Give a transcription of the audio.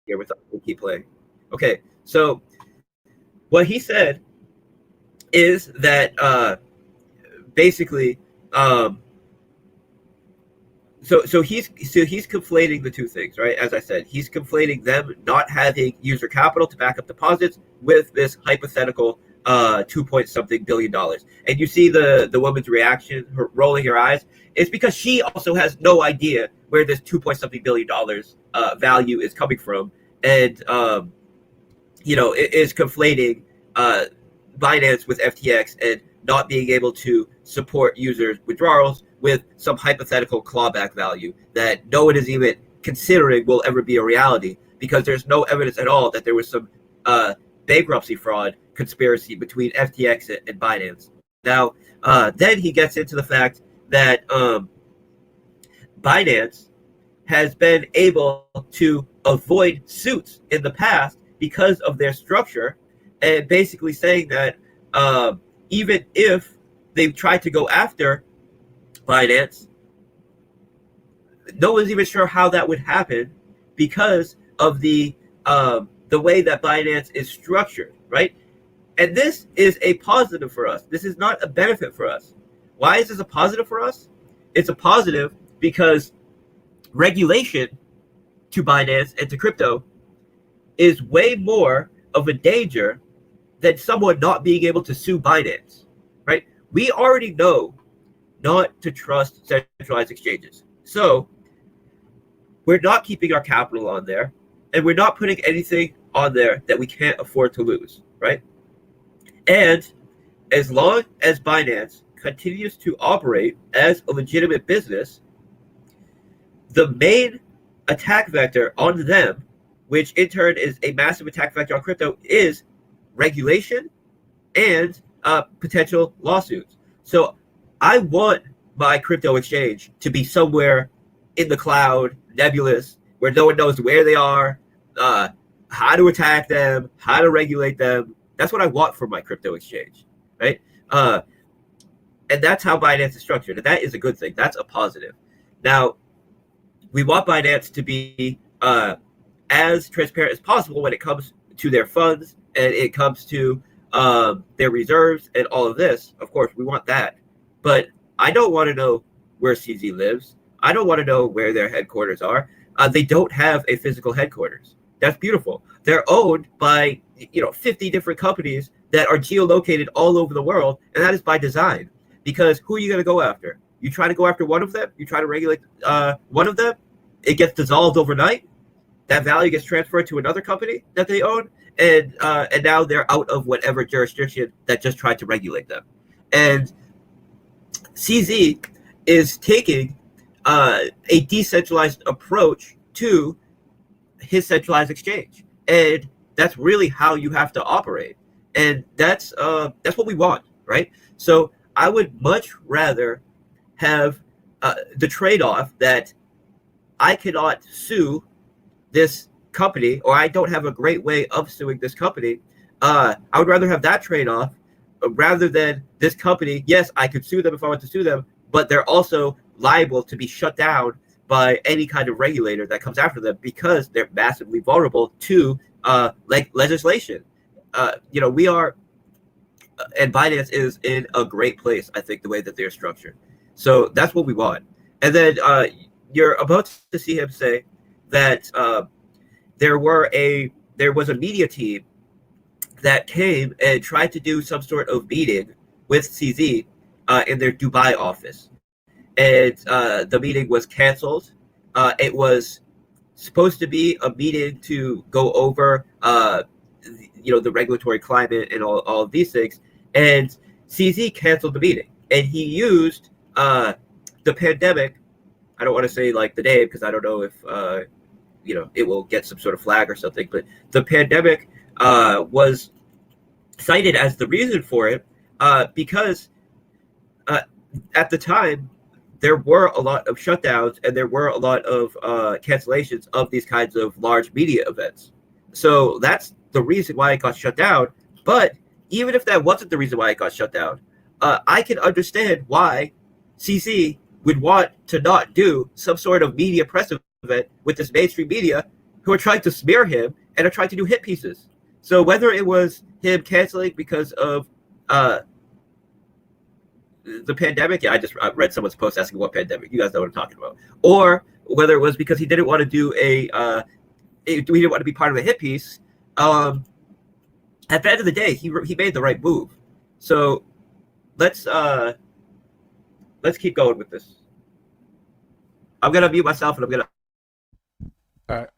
here with we'll keep playing. Okay, so what he said is that basically, so he's conflating the two things, right? As I said, he's conflating them not having user capital to back up deposits with this hypothetical 2 point something billion dollars. And you see the woman's reaction, her rolling her eyes. It's because she also has no idea where this 2 point something billion dollars value is coming from, and it is conflating Binance with FTX and not being able to support users' withdrawals with some hypothetical clawback value that no one is even considering will ever be a reality, because there's no evidence at all that there was some bankruptcy fraud conspiracy between FTX and Binance. Now, then he gets into the fact that Binance has been able to avoid suits in the past because of their structure, and basically saying that even if they tried to go after Binance, no one's even sure how that would happen because of the way that Binance is structured, right? And this is a positive for us. This is not a benefit for us. Why is this a positive for us? It's a positive because regulation to Binance and to crypto is way more of a danger than someone not being able to sue Binance, right? We already know not to trust centralized exchanges. So we're not keeping our capital on there, and we're not putting anything on there that we can't afford to lose, right? And as long as Binance continues to operate as a legitimate business, the main attack vector on them, which in turn is a massive attack vector on crypto, is regulation and potential lawsuits. So I want my crypto exchange to be somewhere in the cloud, nebulous, where no one knows where they are, how to attack them, how to regulate them. That's what I want for my crypto exchange, right? And that's how Binance is structured. And that is a good thing. That's a positive. Now, we want Binance to be as transparent as possible when it comes to their funds and it comes to their reserves and all of this. Of course, we want that. But I don't want to know where CZ lives. I don't want to know where their headquarters are. They don't have a physical headquarters. That's beautiful. They're owned by 50 different companies that are geolocated all over the world, and that is by design. Because who are you going to go after? You try to go after one of them? You try to regulate one of them? It gets dissolved overnight. That value gets transferred to another company that they own, and now they're out of whatever jurisdiction that just tried to regulate them. And CZ is taking a decentralized approach to his centralized exchange, and that's really how you have to operate, and that's what we want, right? So I would much rather have the trade-off that I cannot sue this company, or I don't have a great way of suing this company. I would rather have that trade-off rather than this company. Yes, I could sue them if I want to sue them, but they're also liable to be shut down by any kind of regulator that comes after them because they're massively vulnerable to legislation. We are, and Binance is in a great place, I think, the way that they're structured. So that's what we want. And then you're about to see him say that there was a media team that came and tried to do some sort of meeting with CZ in their Dubai office. And the meeting was canceled. It was supposed to be a meeting to go over, the regulatory climate and all of these things. And CZ canceled the meeting. And he used the pandemic. I don't want to say the name because I don't know if, it will get some sort of flag or something. But the pandemic was cited as the reason for it because at the time, there were a lot of shutdowns and there were a lot of cancellations of these kinds of large media events. So that's the reason why it got shut down. But even if that wasn't the reason why it got shut down, I can understand why CZ would want to not do some sort of media press event with this mainstream media who are trying to smear him and are trying to do hit pieces. So whether it was him canceling because of the pandemic, yeah, I read someone's post asking what pandemic. You guys know what I'm talking about. Or whether it was because he didn't want to do he didn't want to be part of a hit piece. At the end of the day, he made the right move. So let's keep going with this. I'm gonna mute myself and I'm gonna. All right.